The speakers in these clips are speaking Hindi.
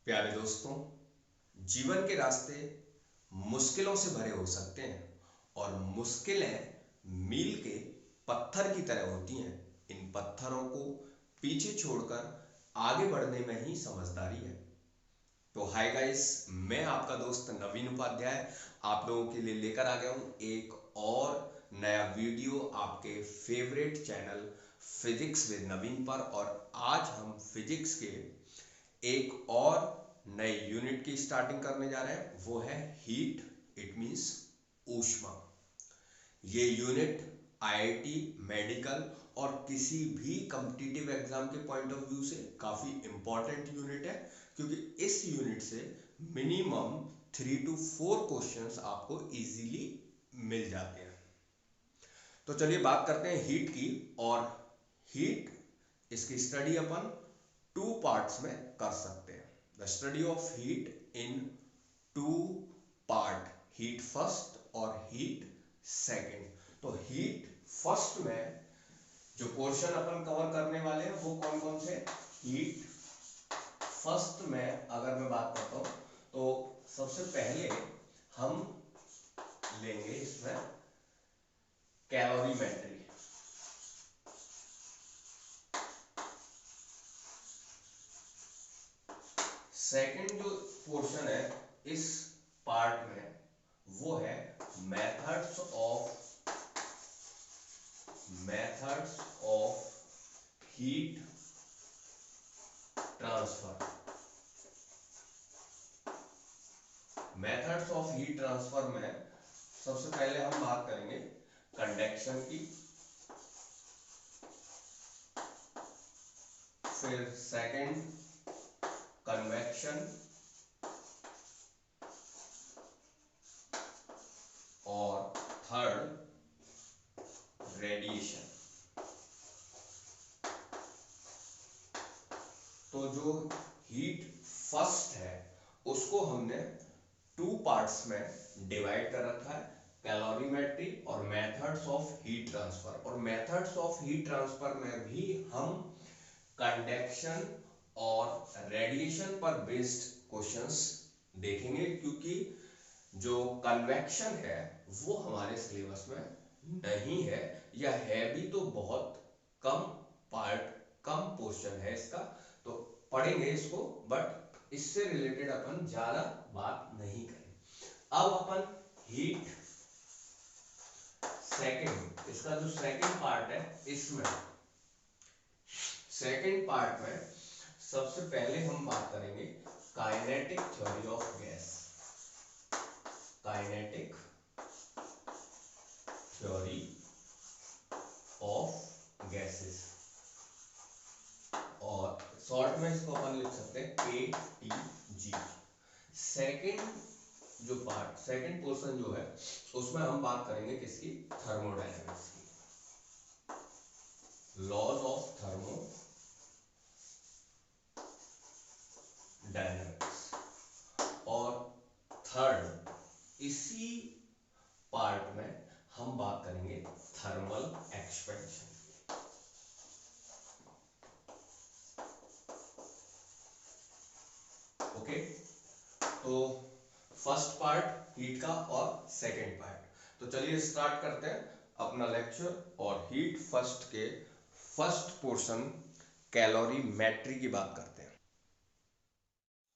प्यारे दोस्तों, जीवन के रास्ते मुश्किलों से भरे हो सकते हैं और मुश्किलें मील के पत्थर की तरह होती हैं। इन पत्थरों को पीछे छोड़कर आगे बढ़ने में ही समझदारी है। तो हाय गाइस, मैं आपका दोस्त नवीन उपाध्याय आप लोगों के लिए लेकर आ गया हूँ एक और नया वीडियो आपके फेवरेट चैनल फिजिक्स विद नवीन पर। और आज हम फिजिक्स के एक और नए यूनिट की स्टार्टिंग करने जा रहे हैं, वो है हीट। इट मींस ऊष्मा। ये यूनिट आईआईटी, मेडिकल और किसी भी कॉम्पिटिटिव एग्जाम के पॉइंट ऑफ व्यू से काफी इंपॉर्टेंट यूनिट है, क्योंकि इस यूनिट से मिनिमम 3 to 4 क्वेश्चंस आपको इजीली मिल जाते हैं। तो चलिए बात करते हैं हीट की। और हीट, इसकी स्टडी अपन 2 पार्ट्स में कर सकते हैं। The study of heat in 2 part, heat first और हीट सेकंड। तो हीट फर्स्ट में जो पोर्शन अपन कवर करने वाले हैं वो कौन कौन से? हीट फर्स्ट में अगर मैं बात करता हूं तो सबसे पहले हम लेंगे इसमें कैलोरीमेट्री। सेकंड जो पोर्शन है इस पार्ट में वो है methods of heat transfer. Methods of heat transfer में सबसे पहले हम बात करेंगे कंडक्शन की, फिर सेकंड कन्वेक्शन और थर्ड रेडिएशन। तो जो हीट फर्स्ट है उसको हमने 2 पार्ट्स में डिवाइड कर रखा है, कैलोरीमेट्री और मेथड्स ऑफ हीट ट्रांसफर। और मेथड्स ऑफ हीट ट्रांसफर में भी हम कंडक्शन और रेडिएशन पर बेस्ड क्वेश्चंस देखेंगे, क्योंकि जो कन्वेक्शन है वो हमारे सिलेबस में नहीं है, या है भी तो बहुत कम पार्ट, कम पोर्शन है इसका। तो पढ़ेंगे इसको, बट इससे रिलेटेड अपन ज्यादा बात नहीं करें। अब अपन हीट सेकंड, इसका जो सेकंड पार्ट है, इसमें सेकंड पार्ट में सबसे पहले हम बात करेंगे kinetic theory of gas. Kinetic theory of gases, और शॉर्ट में इसको अपन लिख सकते हैं KTG। सेकंड जो पार्ट, सेकंड पोर्शन जो है उसमें हम बात करेंगे किसकी? थर्मोडायनेमिक्स की, लॉज ऑफ थर्मोडायनेमिक्स। और थर्ड, इसी पार्ट में हम बात करेंगे थर्मल एक्सपेंशन। ओके, तो फर्स्ट पार्ट हीट का और सेकंड पार्ट। तो चलिए स्टार्ट करते हैं अपना लेक्चर, और हीट फर्स्ट के फर्स्ट पोर्शन कैलोरीमेट्री की बात करते हैं।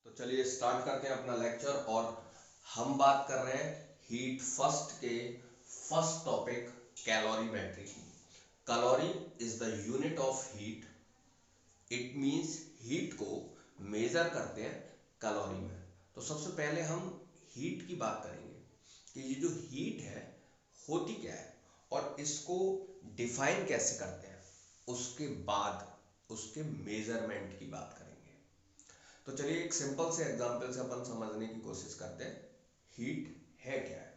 तो चलिए स्टार्ट करते हैं अपना लेक्चर, और हम बात कर रहे हैं हीट फर्स्ट के फर्स्ट टॉपिक कैलोरीमेट्री की। Calorie is the unit of heat. It means heat को मेजर करते हैं कैलोरी में। तो सबसे पहले हम हीट की बात करेंगे कि ये जो हीट है होती क्या है और इसको डिफाइन कैसे करते हैं, उसके बाद उसके मेजरमेंट की बात करेंगे। तो चलिए एक सिंपल से एग्जांपल से अपन समझने की कोशिश करते हैं हीट है क्या है।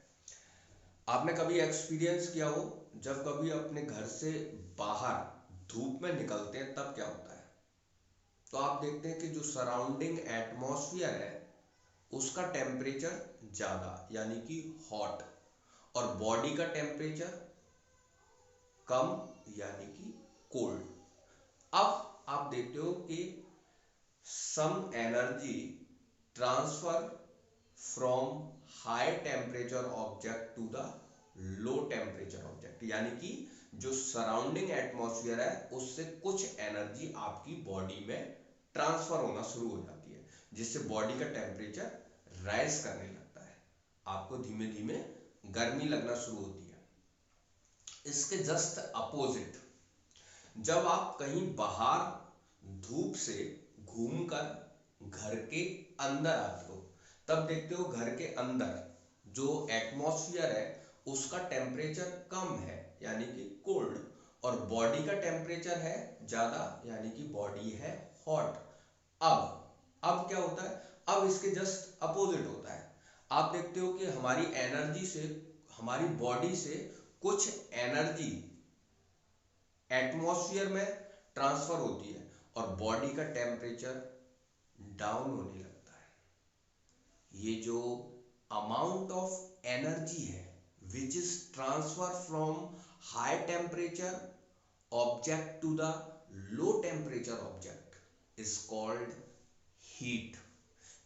आपने कभी एक्सपीरियंस किया हो, जब कभी अपने घर से बाहर धूप में निकलते हैं तब क्या होता है? तो आप देखते हैं कि जो सराउंडिंग एटमॉस्फेयर है उसका टेम्परेचर ज्यादा यानी कि हॉट, और बॉडी का टेम्परेचर कम यानी कि कोल्ड। अब आप देखते हो कि some energy transfer from high temperature object to the low temperature object, यानी कि जो सराउंडिंग एटमॉस्फेयर है उससे कुछ एनर्जी आपकी बॉडी में ट्रांसफर होना शुरू हो जाती है, जिससे बॉडी का टेम्परेचर राइज करने लगता है, आपको धीमे धीमे गर्मी लगना शुरू होती है। इसके जस्ट अपोजिट, जब आप कहीं बाहर धूप से घूमकर घर के अंदर आते हो, तब देखते हो घर के अंदर जो एटमॉस्फेयर है उसका टेम्परेचर कम है, यानी कि कोल्ड, और बॉडी का टेम्परेचर है ज्यादा, यानी कि बॉडी है हॉट। अब क्या होता है, अब इसके जस्ट अपोजिट होता है। आप देखते हो कि हमारी एनर्जी से, हमारी बॉडी से कुछ एनर्जी एटमॉस्फेयर में ट्रांसफर होती है और बॉडी का टेम्परेचर डाउन होने लगता है। ये जो अमाउंट ऑफ एनर्जी है which is transfer from high temperature object to the low temperature object is called heat.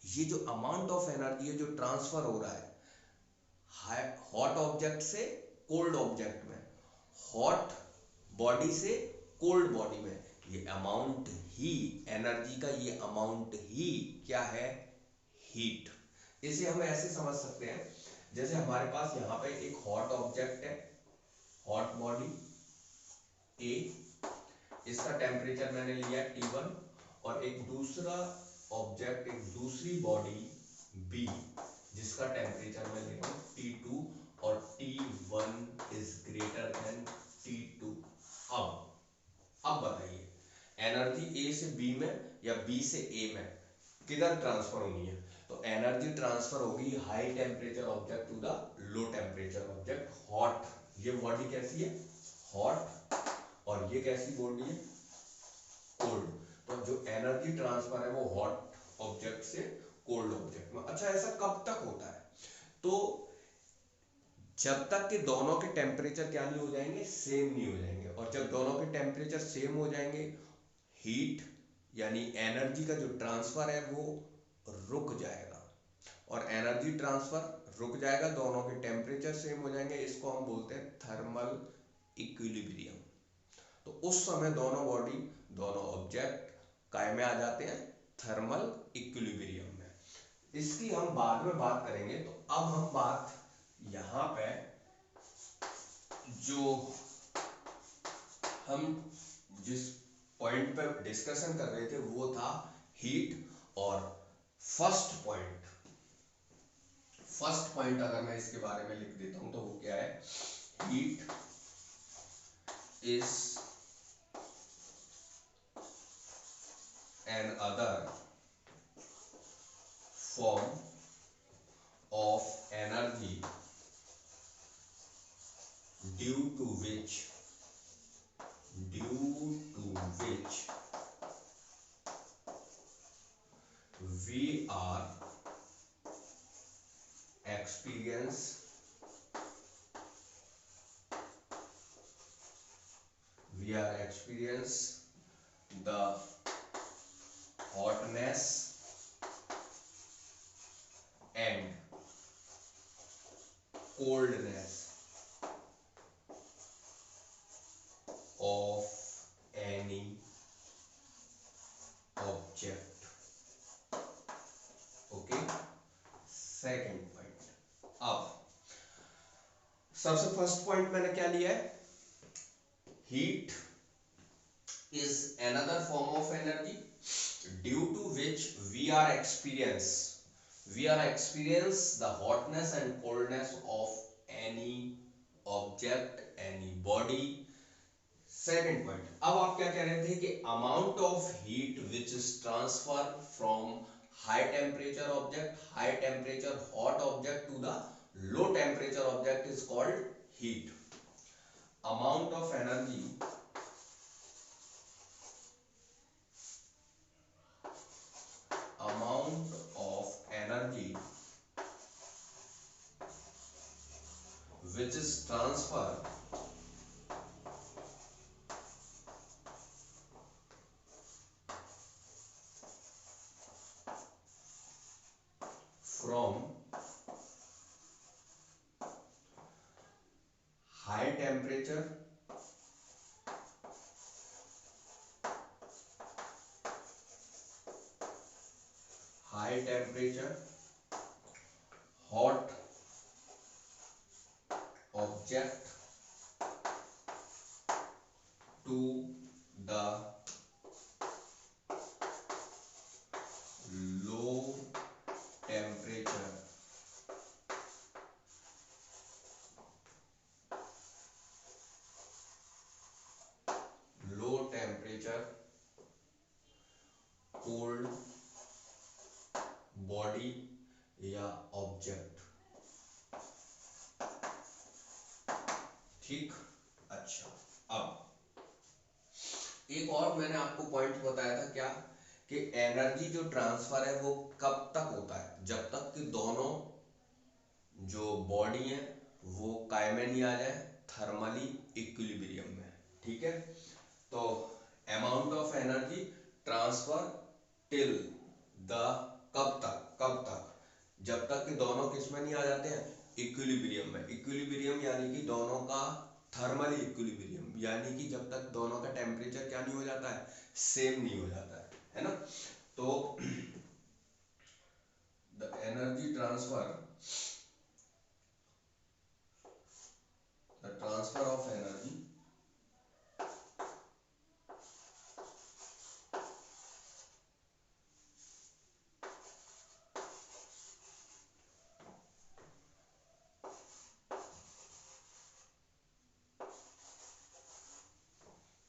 ये जो अमाउंट ऑफ एनर्जी है जो ट्रांसफर हो रहा है हॉट ऑब्जेक्ट से कोल्ड ऑब्जेक्ट में, हॉट बॉडी से कोल्ड बॉडी में, ये अमाउंट ही एनर्जी का, ये अमाउंट ही क्या है, हीट। इसे हम ऐसे समझ सकते हैं, जैसे हमारे पास यहाँ पे एक हॉट ऑब्जेक्ट है, हॉट बॉडी ए, इसका टेम्परेचर मैंने लिया T1, और एक दूसरा ऑब्जेक्ट, एक दूसरी बॉडी B, जिसका टेम्परेचर मैं ले रहा हूँ T2, और T1 is greater than T2। अब बताइए, एनर्जी A से B में या B से A में किधर ट्रांसफर होनी है? तो एनर्जी ट्रांसफर होगी high temperature object to the low temperature object hot. ये बॉडी कैसी है, हॉट, और ये कैसी बॉडी है, कोल्ड। तो जो एनर्जी ट्रांसफर है वो हॉट ऑब्जेक्ट से कोल्ड ऑब्जेक्ट में। अच्छा, ऐसा कब तक होता है? तो जब तक कि दोनों के टेम्परेचर क्या नहीं हो जाएंगे, सेम नहीं हो जाएंगे, और जब दोनों के टेम्परेचर सेम हो जाएंगे, हीट यानी एनर्जी का जो ट्रांसफर है वो रुक जाएगा, और एनर्जी ट्रांसफर रुक जाएगा, दोनों के टेम्परेचर सेम हो जाएंगे, इसको हम बोलते हैं थर्मल इक्विलिब्रियम। तो उस समय दोनों बॉडी, दोनों ऑब्जेक्ट काय में आ जाते हैं, थर्मल इक्विलिब्रियम में। इसकी हम बाद में बात करेंगे। तो अब हम बात यहाँ पे जो हम जिस पॉइंट पे डिस्कशन कर रहे थे वो था हीट, और फर्स्ट पॉइंट अगर मैं इसके बारे में लिख देता हूं तो वो क्या है, heat is another form of energy due to which we are experience the hotness and coldness of any object। Okay, second point. अब सबसे फर्स्ट पॉइंट मैंने क्या लिया है, heat is another form of energy due to which we are experience the hotness and coldness of any object, any body। Second point, अब आप क्या कह रहे थे कि amount of heat which is transfer from high temperature object, high temperature hot object to the low temperature object is called heat. Amount of energy which is transferred temperature, high temperature, hot object to the low temperature, low temperature cold body या ऑब्जेक्ट। ठीक, अच्छा, अब एक और मैंने आपको पॉइंट बताया था क्या, कि एनर्जी जो ट्रांसफर है वो कब तक होता है, जब तक कि दोनों जो बॉडी है वो काय में नहीं आ जाए, थर्मली इक्विलिब्रियम में। ठीक है, तो amount of energy transfer till the, कब तक, जब तक कि दोनों किस में नहीं आ जाते हैं, इक्विलिब्रियम में। इक्विलिब्रियम यानी कि दोनों का थर्मल इक्विलिब्रियम, यानी कि जब तक दोनों का टेम्परेचर क्या नहीं हो जाता है, सेम नहीं हो जाता है ना। तो the energy transfer, the transfer of energy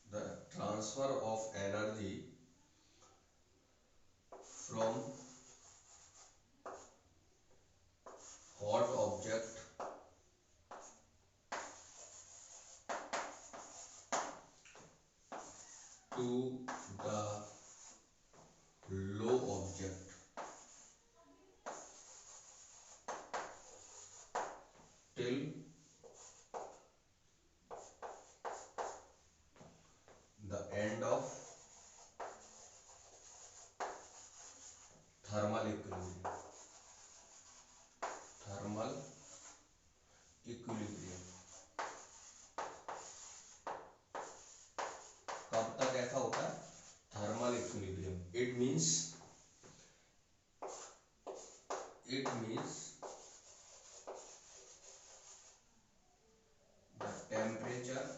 the transfer of energy from hot object to the low object till the end of thermal equilibrium, thermal equilibrium। कब तक ऐसा होता है, thermal equilibrium. It means the temperature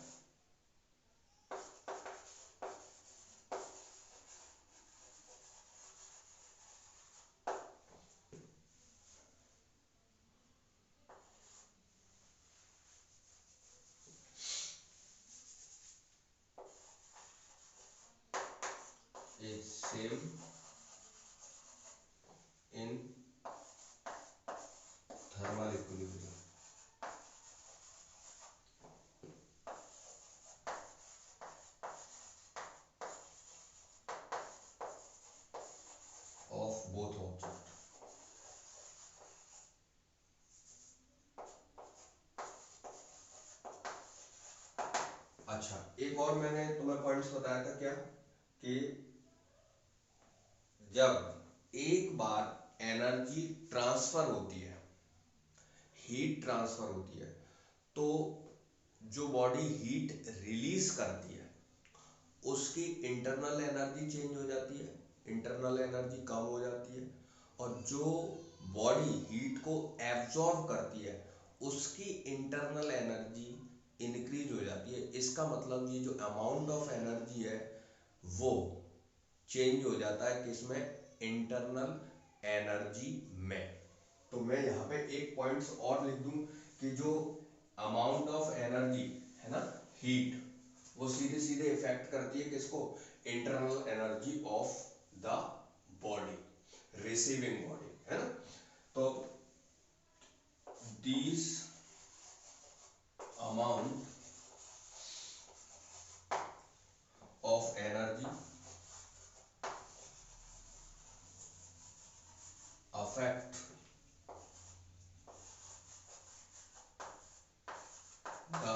is same in thermal equilibrium of both object। अच्छा, एक और मैंने तुम्हें पॉइंट्स बताया था क्या, कि जब एक बार एनर्जी ट्रांसफर होती है, हीट ट्रांसफर होती है, तो जो बॉडी हीट रिलीज करती है उसकी इंटरनल एनर्जी चेंज हो जाती है, इंटरनल एनर्जी कम हो जाती है, और जो बॉडी हीट को एब्जॉर्ब करती है उसकी इंटरनल एनर्जी इंक्रीज हो जाती है। इसका मतलब ये जो अमाउंट ऑफ एनर्जी है वो चेंज हो जाता है किसमें, इंटरनल एनर्जी में। तो मैं यहाँ पे एक पॉइंट्स और लिख दूं कि जो अमाउंट ऑफ एनर्जी है ना, हीट, वो सीधे सीधे इफेक्ट करती है किसको, internal energy of the body, receiving body, है ना। तो this amount of energy affect the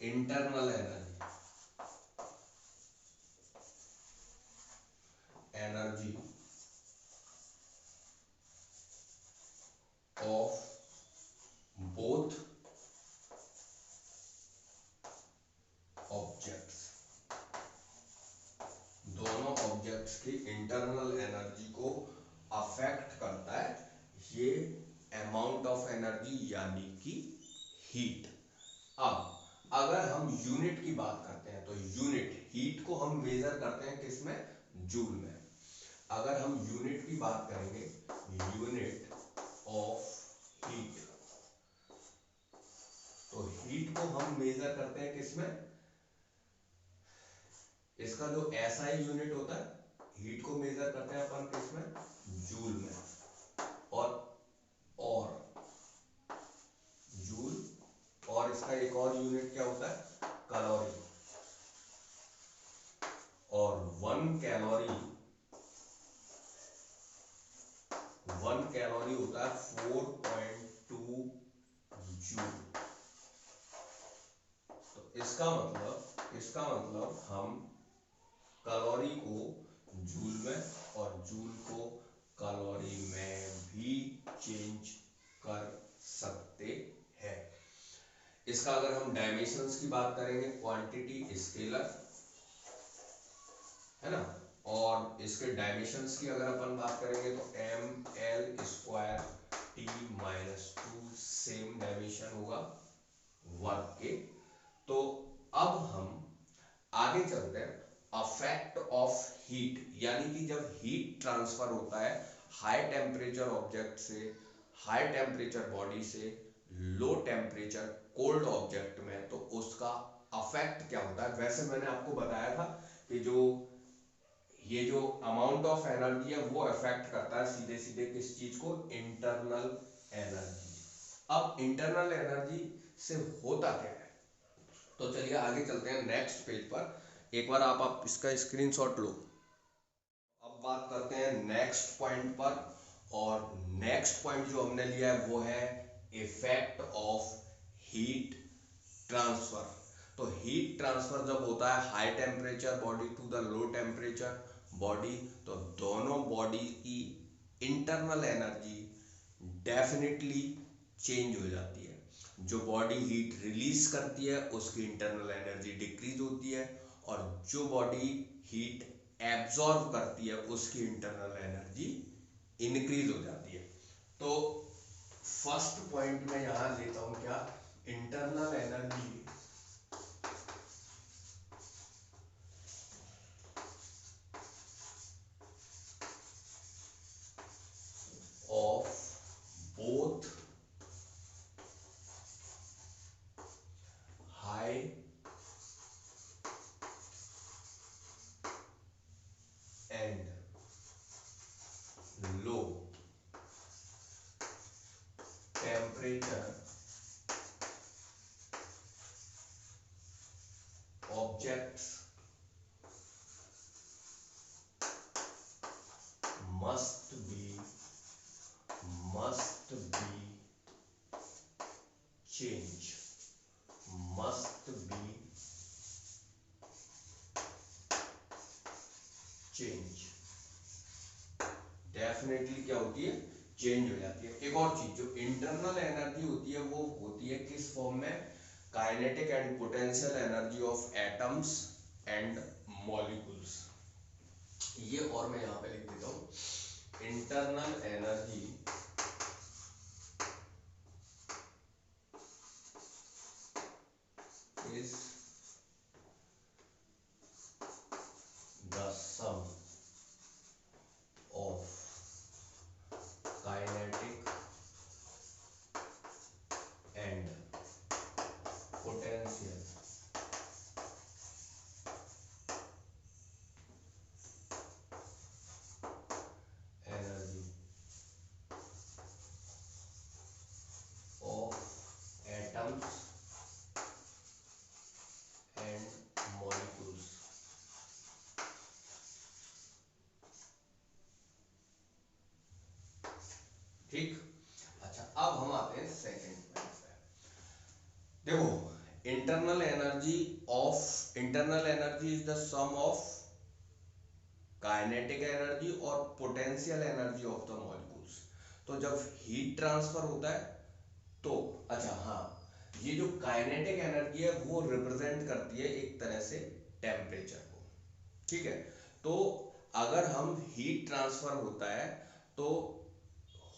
internal energy of both की इंटरनल एनर्जी को अफेक्ट करता है ये अमाउंट ऑफ एनर्जी यानी कि हीट। अब अगर हम यूनिट की बात करते हैं तो यूनिट हीट को हम मेजर करते हैं किसमें, जूल में। अगर हम यूनिट की बात करेंगे, यूनिट ऑफ हीट, तो हीट को हम मेजर करते हैं किसमें, इसका जो एसआई यूनिट होता है हीट को मेजर करते हैं अपन किसमें, जूल में। और जूल, और इसका एक और यूनिट क्या होता है, कैलोरी। और वन कैलोरी होता है 4.2 जूल। तो इसका मतलब हम कैलोरी को जूल में और जूल को कैलोरी में भी चेंज कर सकते हैं। इसका अगर हम डायमेंशंस की बात करेंगे, क्वांटिटी स्केलर है ना, और इसके डायमेंशंस की अगर अपन बात करेंगे तो ml²T-2 सेम डायमेंशन होगा वर्क के। तो अब हम आगे चलते हैं, अफेक्ट ऑफ हीट, यानी कि जब हीट ट्रांसफर होता है हाई टेम्परेचर ऑब्जेक्ट से, हाई टेम्परेचर बॉडी से लो टेम्परेचर कोल्ड ऑब्जेक्ट में, तो उसका अफेक्ट क्या होता है। वैसे मैंने आपको बताया था कि ये जो अमाउंट ऑफ एनर्जी है वो अफेक्ट करता है सीधे सीधे किस चीज को, इंटरनल एनर्जी। अब इंटरनल एनर्जी से होता क्या है, तो चलिए आगे चलते हैं नेक्स्ट पेज पर। एक बार आप इसका स्क्रीनशॉट लो। अब बात करते हैं नेक्स्ट पॉइंट पर, और नेक्स्ट पॉइंट जो हमने लिया है वो है इफेक्ट ऑफ हीट ट्रांसफर। तो हीट ट्रांसफर जब होता है high temperature body to the low temperature body, तो दोनों बॉडी की इंटरनल एनर्जी डेफिनेटली चेंज हो जाती है। जो बॉडी हीट रिलीज करती है उसकी इंटरनल एनर्जी डिक्रीज होती है, और जो बॉडी हीट एब्जॉर्ब करती है उसकी इंटरनल एनर्जी इंक्रीज हो जाती है। तो फर्स्ट पॉइंट में यहां लेता हूं क्या, internal energy of both high and low temperature objects must be change must be change definitely क्या होती है, चेंज हो जाती है। एक और चीज, जो इंटरनल एनर्जी होती है वो होती है किस फॉर्म में, kinetic and potential energy of atoms and molecules. ये और मैं यहां पे लिख देता हूं, internal energy is the sum of kinetic and potential energy of atoms and molecules। ठीक, अच्छा अब हम आते हैं सेकंड पॉइंट पे। देखो, internal energy is the sum of kinetic energy और potential energy of the molecules. तो जब हीट ट्रांसफर होता है तो, अच्छा हाँ, ये जो काइनेटिक एनर्जी है वो रिप्रेजेंट करती है एक तरह से टेम्परेचर को, ठीक है। तो अगर हम हीट ट्रांसफर होता है तो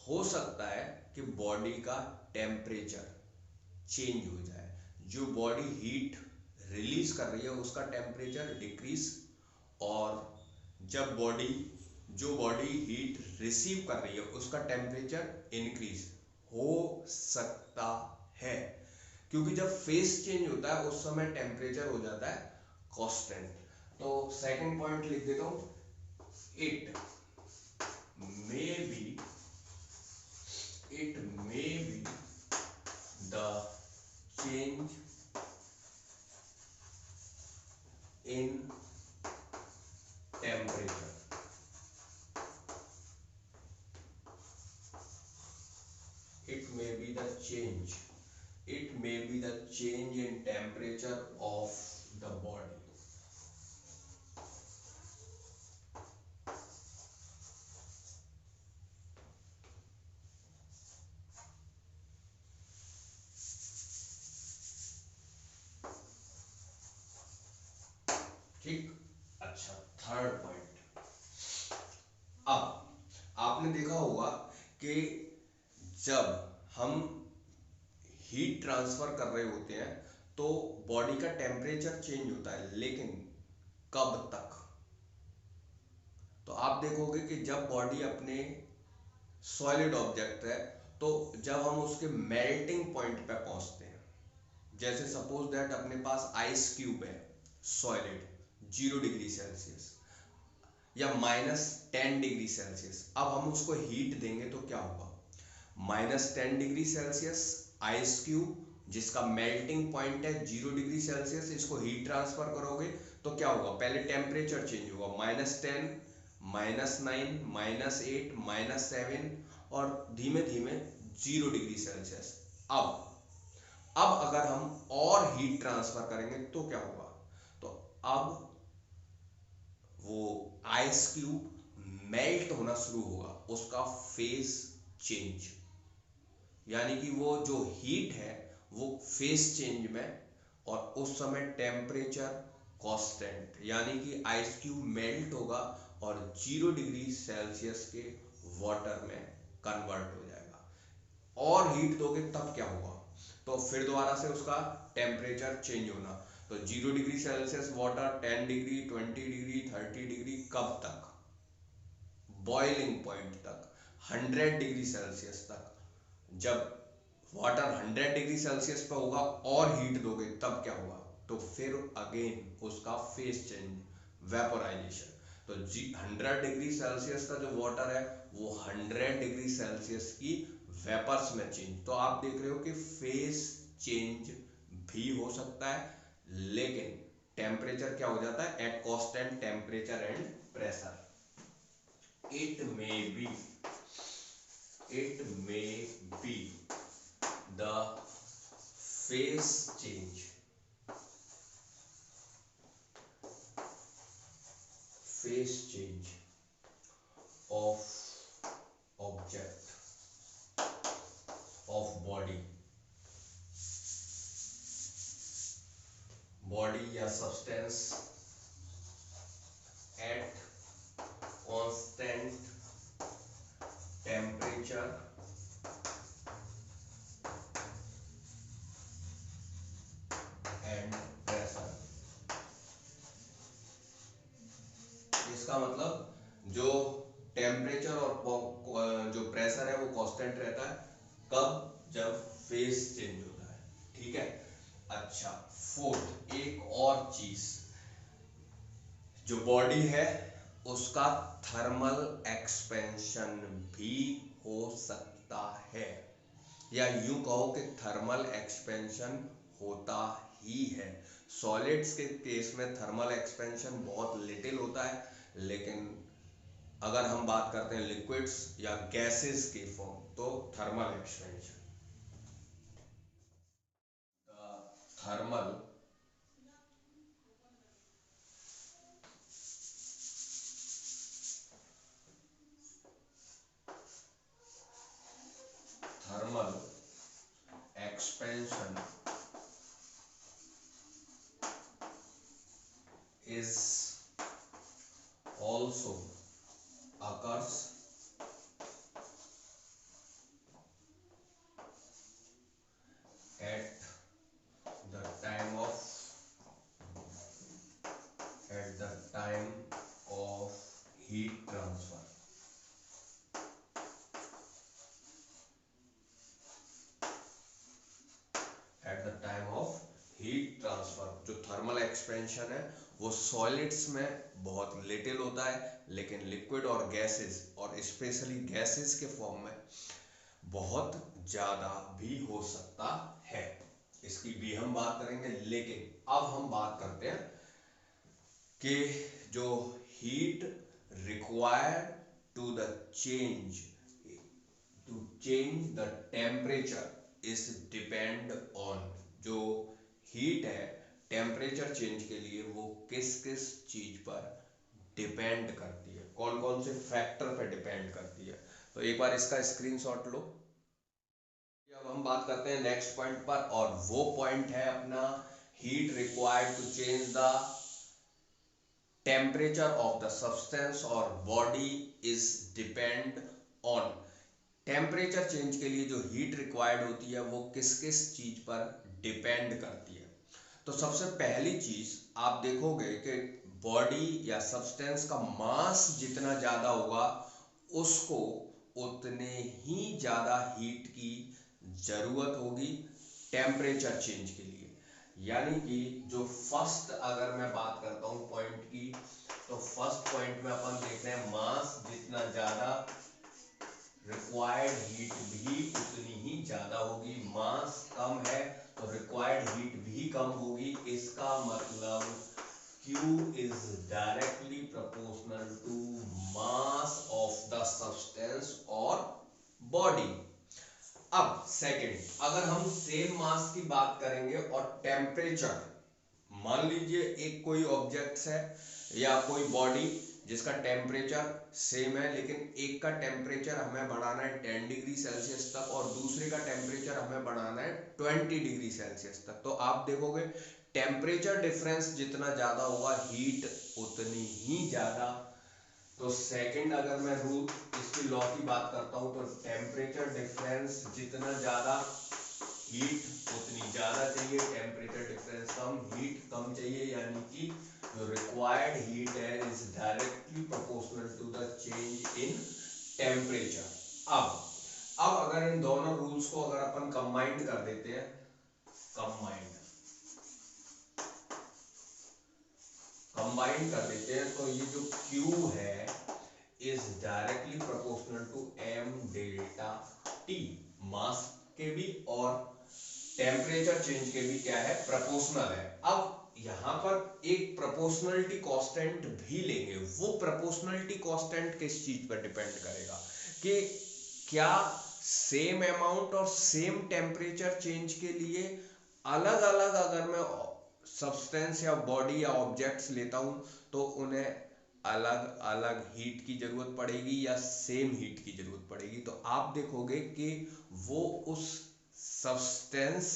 हो सकता है कि बॉडी का टेम्परेचर चेंज हो जाए। जो बॉडी हीट रिलीज कर रही है उसका टेम्परेचर डिक्रीज, और जब बॉडी जो बॉडी हीट रिसीव कर रही है उसका टेम्परेचर इंक्रीज हो सकता है। क्योंकि जब फेस चेंज होता है उस समय टेम्परेचर हो जाता है कांस्टेंट। तो सेकंड पॉइंट लिख देता हूं, it may be the change in temperature, it may be the change in temperature of the body। ठीक। अच्छा, थर्ड पॉइंट। अब आपने देखा होगा कि जब हम हीट ट्रांसफर कर रहे होते हैं तो बॉडी का टेम्परेचर चेंज होता है, लेकिन कब तक? तो आप देखोगे कि जब बॉडी अपने सॉलिड ऑब्जेक्ट है तो जब हम उसके मेल्टिंग पॉइंट पे पहुंचते हैं, जैसे सपोज दैट अपने पास आइस क्यूब है सॉलिड 0 डिग्री सेल्सियस या -10 डिग्री सेल्सियस, अब हम उसको हीट देंगे तो क्या होगा? -10 डिग्री सेल्सियस आइस क्यूब जिसका मेल्टिंग पॉइंट है 0 डिग्री सेल्सियस, इसको हीट ट्रांसफर करोगे तो क्या होगा? पहले टेम्परेचर चेंज होगा, -10, -9, -8, -7 और धीमे धीमे 0 डिग्री सेल्सियस। अब अगर हम और हीट ट्रांसफर करेंगे तो क्या होगा? तो अब वो आइस क्यूब मेल्ट होना शुरू होगा, उसका फेस चेंज, यानी कि वो जो हीट है वो फेस चेंज में, और उस समय टेम्परेचर कांस्टेंट, यानी कि आइस क्यूब मेल्ट होगा और 0 डिग्री सेल्सियस के वाटर में कन्वर्ट हो जाएगा। और हीट दोगे तब क्या होगा? तो फिर दोबारा से उसका टेम्परेचर चेंज होना, तो 0 degree Celsius water 10 degree, 20 degree, 30 degree, कब तक? बॉइलिंग पॉइंट तक, 100 डिग्री सेल्सियस तक। जब वाटर 100 डिग्री सेल्सियस पे होगा और हीट दोगे तब क्या होगा? तो फिर अगेन उसका फेस चेंज, वेपोराइजेशन। तो 100 डिग्री सेल्सियस का जो वाटर है वो 100 डिग्री सेल्सियस की वेपर्स में चेंज। तो आप देख रहे हो कि फेस चेंज भी हो सकता है, लेकिन टेम्परेचर क्या हो जाता है? At constant temperature and pressure. It may be the face change of object of body या substance at constant temperature and pressure। इसका मतलब जो टेम्परेचर और जो प्रेशर है वो कांस्टेंट रहता है, कब? जब फेस चेंज होता है। ठीक है। अच्छा, फोर्थ एक और चीज, जो बॉडी है उसका थर्मल एक्सपेंशन भी हो सकता है, या यूं कहो कि थर्मल एक्सपेंशन होता ही है। सॉलिड्स के केस में थर्मल एक्सपेंशन बहुत लिटिल होता है, लेकिन अगर हम बात करते हैं लिक्विड्स या गैसेस के फॉर्म तो thermal expansion. Thermal thermal expansion is also also occurs at the time of heat transfer. At the time of heat transfer जो थर्मल एक्सपेंशन है वो सॉलिड्स में बहुत लिटिल होता है, लेकिन लिक्विड और गैसेस और स्पेशली गैसेस के फॉर्म में बहुत ज्यादा भी हो सकता है। इसकी भी हम बात करेंगे, लेकिन अब हम बात करते हैं कि जो heat required to the change the temperature is depend on, जो हीट है टेम्परेचर चेंज के लिए वो किस किस चीज पर डिपेंड करती है, कौन कौन से फैक्टर पर डिपेंड करती है। तो एक बार इसका स्क्रीनशॉट लो। अब हम बात करते हैं नेक्स्ट पॉइंट पर, और वो पॉइंट है अपना heat required to change the temperature of the substance और body is depend on. Temperature change के लिए जो हीट रिक्वायर्ड होती है वो किस किस चीज पर डिपेंड करती है। तो सबसे पहली चीज आप देखोगे कि बॉडी या सब्सटेंस का मास जितना ज्यादा होगा उसको उतने ही ज्यादा हीट की जरूरत होगी टेम्परेचर चेंज के लिए। यानी कि जो फर्स्ट अगर मैं बात करता हूं पॉइंट की, तो फर्स्ट पॉइंट में अपन देख रहे हैं मास जितना ज्यादा रिक्वायर्ड हीट भी उतनी ही ज्यादा होगी। मास कम है तो रिक्वायर्ड हीट भी कम होगी। इसका मतलब Q is directly proportional to mass of the substance or body। अब सेकंड, अगर हम सेम मास की बात करेंगे और टेम्परेचर, मान लीजिए एक कोई ऑब्जेक्ट है या कोई बॉडी जिसका टेम्परेचर सेम है, लेकिन एक का टेम्परेचर हमें बढ़ाना है 10 डिग्री सेल्सियस तक और दूसरे का टेम्परेचर हमें बढ़ाना है 20 डिग्री सेल्सियस तक। तो आप देखोगे टेम्परेचर डिफरेंस जितना ज्यादा होगा हीट उतनी ही ज्यादा। तो सेकंड अगर मैं रूल इसकी लॉ की बात करता हूं, तो टेम्परेचर डिफरेंस जितना ज्यादा हीट उतनी ज्यादा चाहिए, टेम्परेचर डिफरेंस कम हीट कम चाहिए। यानी कि जो रिक्वायर्ड हीट है is directly proportional to the change in temperature. अब अगर इन दोनों रूल्स को अगर अपन कंबाइंड कर देते हैं, कंबाइन कर देते हैं, तो ये जो Q है is directly proportional to m delta T। Mass के भी और टेम्परेचर चेंज के भी क्या है, प्रोपोर्शनल है। अब यहां पर एक प्रोपोर्शनलिटी कांस्टेंट भी लेंगे। वो प्रोपोर्शनलिटी कांस्टेंट किस चीज पर डिपेंड करेगा कि क्या सेम अमाउंट और सेम टेम्परेचर चेंज के लिए अलग अलग अगर मैं सब्सटेंस या बॉडी या ऑब्जेक्ट्स लेता हूं तो उन्हें अलग अलग हीट की जरूरत पड़ेगी या सेम हीट की जरूरत पड़ेगी। तो आप देखोगे कि वो उस सब्सटेंस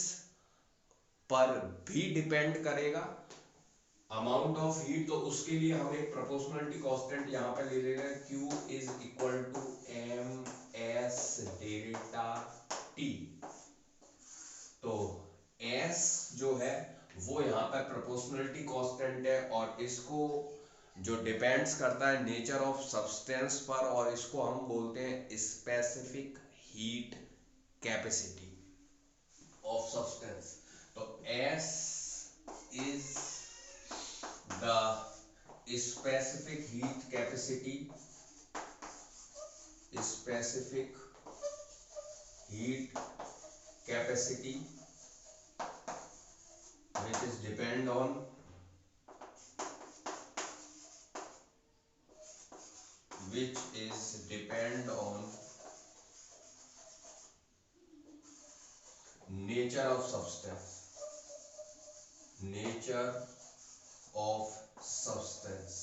पर भी डिपेंड करेगा अमाउंट ऑफ हीट। तो उसके लिए हम एक प्रोपोर्शनलिटी कांस्टेंट यहां पे ले लेंगे, Q is equal to M S delta T. तो S जो है वो यहाँ पर प्रोपोर्शनलिटी कांस्टेंट है और इसको जो डिपेंड्स करता है नेचर ऑफ सब्सटेंस पर, और इसको हम बोलते हैं specific heat capacity of substance. तो S is the specific heat capacity, specific heat capacity which is depend on nature of substance, nature of substance।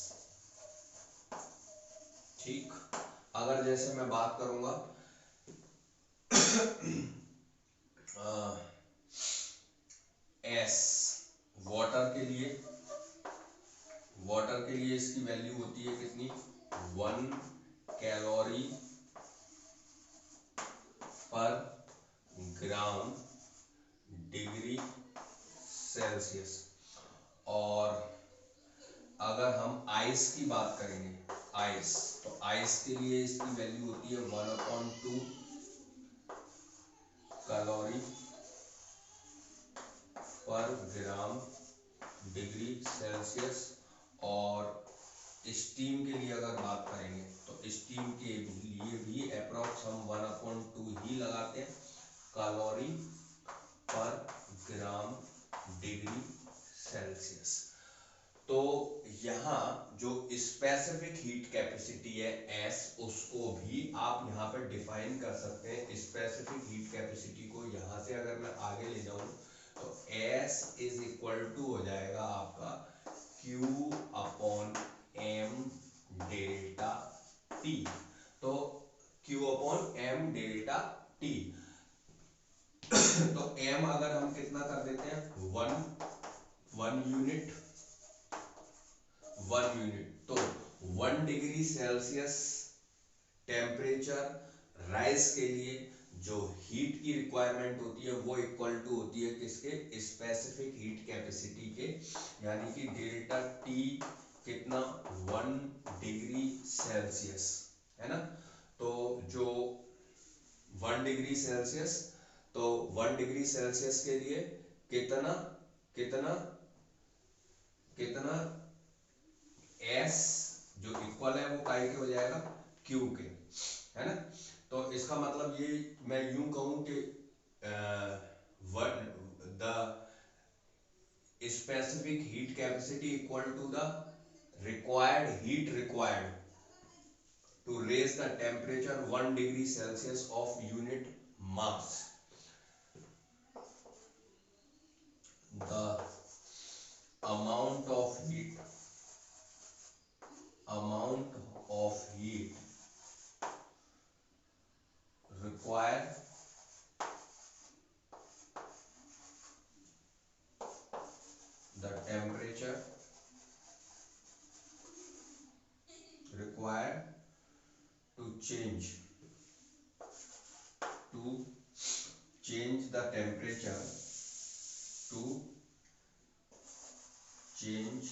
ठीक, अगर जैसे मैं बात करूंगा S वाटर के लिए इसकी वैल्यू होती है कितनी, 1 कैलोरी पर ग्राम डिग्री सेल्सियस। और अगर हम आइस की बात करेंगे, आइस, तो आइस के लिए इसकी वैल्यू होती है 1/2 कैलोरी पर ग्राम डिग्री सेल्सियस। और स्टीम के लिए अगर बात करेंगे तो स्टीम के लिए भी अप्रॉक्स हम 1/2 ही लगाते हैं कैलोरी पर ग्राम डिग्री सेल्सियस। तो यहाँ जो स्पेसिफिक हीट कैपेसिटी है S, उसको भी आप यहाँ पर डिफाइन कर सकते हैं। स्पेसिफिक हीट कैपेसिटी को यहाँ से अगर मैं आगे ले जाऊं तो S इज इक्वल टू हो जाएगा आपका Q/M डेल्टा T। तो Q/M डेल्टा T। तो M अगर हम कितना कर देते हैं 1 यूनिट, 1 यूनिट, तो 1 डिग्री सेल्सियस टेम्परेचर राइज के लिए जो हीट की रिक्वायरमेंट होती है वो इक्वल टू होती है किसके, स्पेसिफिक हीट कैपेसिटी के, यानी कि डेल्टा टी कितना 1 डिग्री सेल्सियस, है ना। तो जो 1 डिग्री सेल्सियस, तो 1 डिग्री सेल्सियस के लिए कितना कितना कितना S जो इक्वल है वो काई के हो जाएगा Q के, है ना। तो इसका मतलब ये मैं यूं कहूं कि the specific heat capacity equal to the required heat required to raise the temperature 1 degree Celsius of unit mass. The amount of heat required the temperature required to change the temperature to change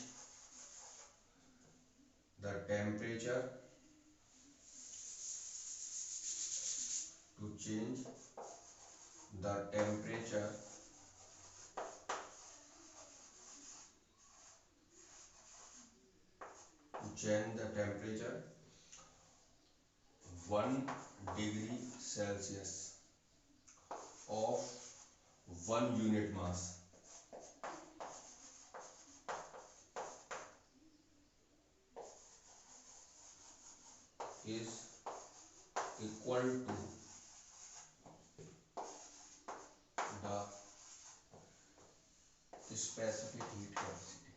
the temperature to change the temperature to change the temperature 1 degree Celsius of 1 unit mass is equal to the specific heat capacity।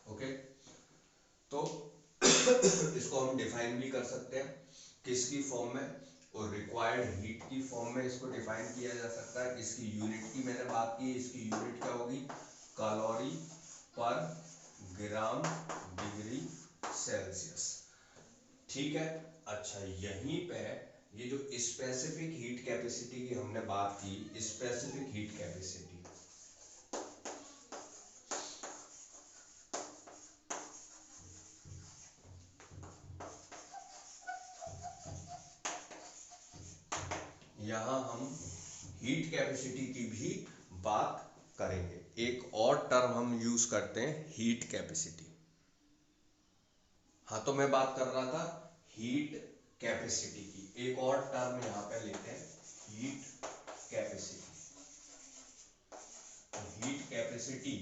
Okay, तो इसको हम डिफाइन भी कर सकते हैं किसकी फॉर्म में, और रिक्वायर्ड हीट की फॉर्म में इसको डिफाइन किया जा सकता है। इसकी यूनिट की मैंने बात की, इसकी यूनिट क्या होगी, कैलोरी पर ग्राम डिग्री सेल्सियस। ठीक है, अच्छा यहीं पे ये जो स्पेसिफिक हीट कैपेसिटी की हमने बात की, स्पेसिफिक हीट कैपेसिटी, यहां हम हीट कैपेसिटी की भी बात करेंगे। एक और टर्म हम यूज करते हैं हीट कैपेसिटी। हाँ, तो मैं बात कर रहा था हीट कैपेसिटी की। एक और टर्म यहां पे लेते हैं हीट कैपेसिटी। हीट कैपेसिटी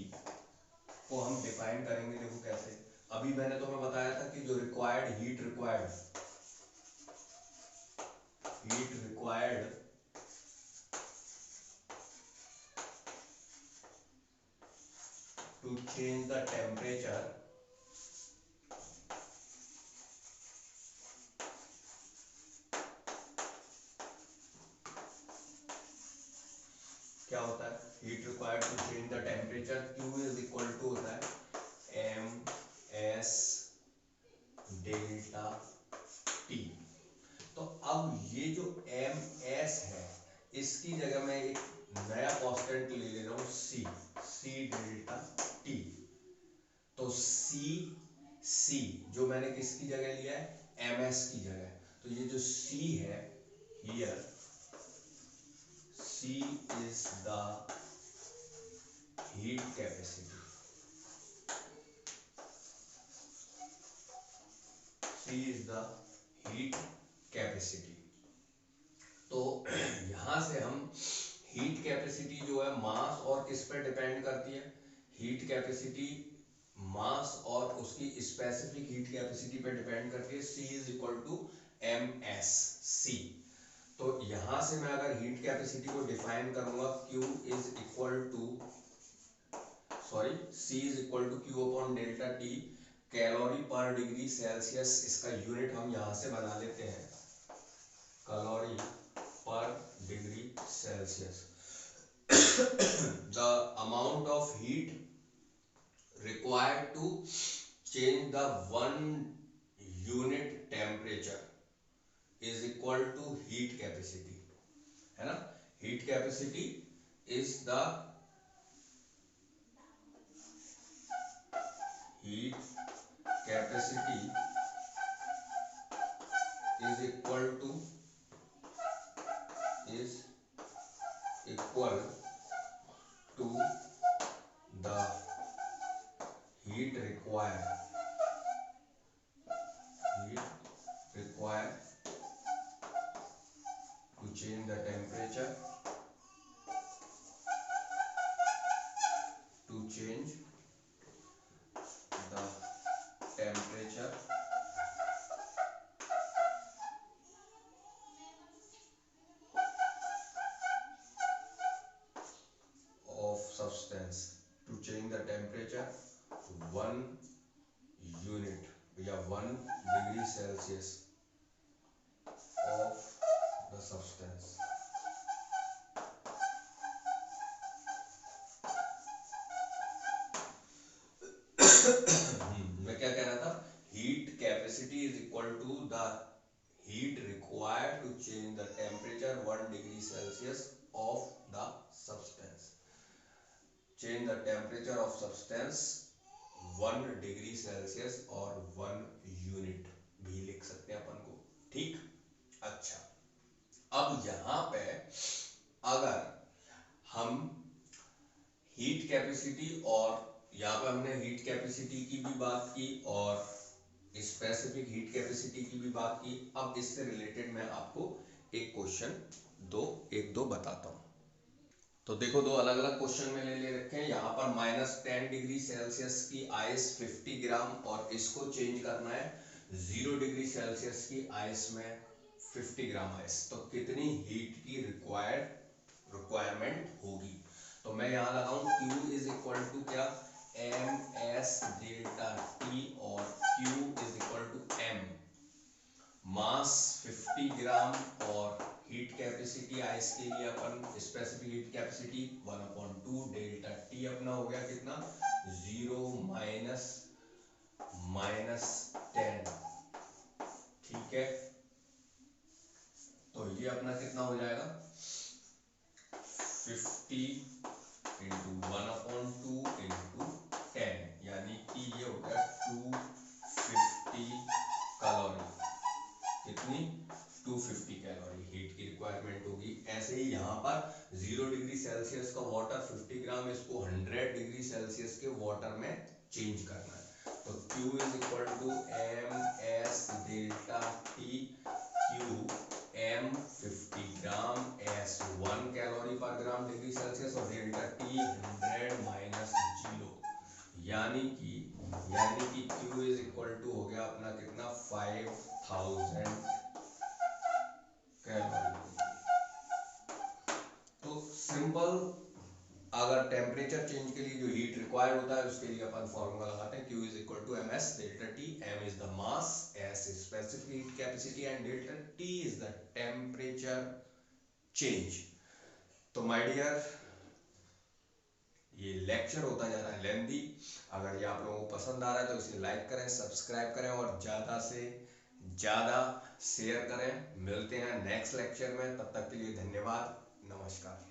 को हम डिफाइन करेंगे, देखो कैसे। अभी मैंने तुम्हें बताया था कि जो required heat required to change the temperature क्या होता है, heat required to change the temperature, Q is equal to होता है MS डेल्टा T। तो अब ये जो MS है इसकी जगह मैं एक नया कांस्टेंट ले ले रहा हूँ C डेल्टा T। तो C जो मैंने किसकी जगह लिया है, MS की जगह। तो ये जो C है here, C is the heat capacity, C is the heat capacity। तो यहां से हम हीट कैपेसिटी जो है मास और किस पे डिपेंड करती है, हीट कैपेसिटी मास और उसकी स्पेसिफिक हीट कैपेसिटी पे डिपेंड करती है। C is equal to MS C। तो यहां से मैं अगर हीट कैपेसिटी को डिफाइन करूंगा, Q is equal to C is equal to Q upon delta T, calorie पर डिग्री सेल्सियस। इसका यूनिट हम यहां से बना लेते हैं, कैलोरी पर degree Celsius. The amount of heat required to change the 1 unit temperature is equal to heat capacity, है ना। heat capacity is the heat capacity is equal to the heat required to change the temperature of substance, to change the temperature 1 unit या 1 degree Celsius of the substance। मैं क्या कह रहा था, heat capacity is equal to the heat required to change the temperature 1 degree Celsius of the substance। change the temperature of substance 1 degree Celsius और 1 unit भी लिख सकते हैं अपन को, ठीक। अच्छा, अब यहां पे अगर हम हीट कैपेसिटी, और यहाँ पे हमने हीट कैपेसिटी की भी बात की और स्पेसिफिक हीट कैपेसिटी की भी बात की। अब इससे रिलेटेड मैं आपको एक क्वेश्चन एक दो बताता हूँ। तो देखो, दो अलग अलग क्वेश्चन में ले रखे हैं। यहाँ पर -10 डिग्री सेल्सियस की आइस 50 ग्राम और इसको चेंज करना है 0 डिग्री सेल्सियस की आइस में 50 ग्राम आइस। तो कितनी हीट की रिक्वायरमेंट होगी। तो मैं यहाँ लगाऊं Q इज इक्वल टू क्या, MS डेल्टा T, और Q is equal to M, mass 50 gram और हीट कैपेसिटी आइस के लिए अपन specific heat capacity 1/2 delta T अपना हो गया कितना, 0 -10, ठीक है। तो ये अपना कितना हो जाएगा, 50 इंटू 1/2 इंटू 10, यानी कि ये हो गया 250 कैलोरी। कितनी, 250 कैलोरी हीट की रिक्वायरमेंट होगी। ऐसे ही यहाँ पर 0 डिग्री सेल्सियस का वाटर 50 ग्राम, इसको 100 डिग्री सेल्सियस के वाटर में चेंज करना है। तो Q is equal to MS delta T, Q M 50 gram, S 1 calorie पर ग्राम डिग्री सेल्सियस, और डेल्टा T 100 माइनस 0, यानी कि Q इज इक्वल टू हो गया अपना कितना, 5000 कैलोरी। तो सिंपल, अगर टेम्परेचर चेंज के लिए जो हीट रिक्वायर्ड होता है उसके लिए अपन फॉर्मूला लगाते हैं, Q is equal to MS delta T, M is the mass, S is specific heat capacity and delta T is the temperature change. तो माय डियर ये लेक्चर होता जा रहा है लेंदी। अगर ये आप लोगों को पसंद आ रहा है तो इसे लाइक करें, सब्सक्राइब करें और ज़्यादा से ज़्यादा शेयर करें। मिलते हैं नेक्स्ट लेक्चर में, तब तक के लिए धन्यवाद, नमस्कार।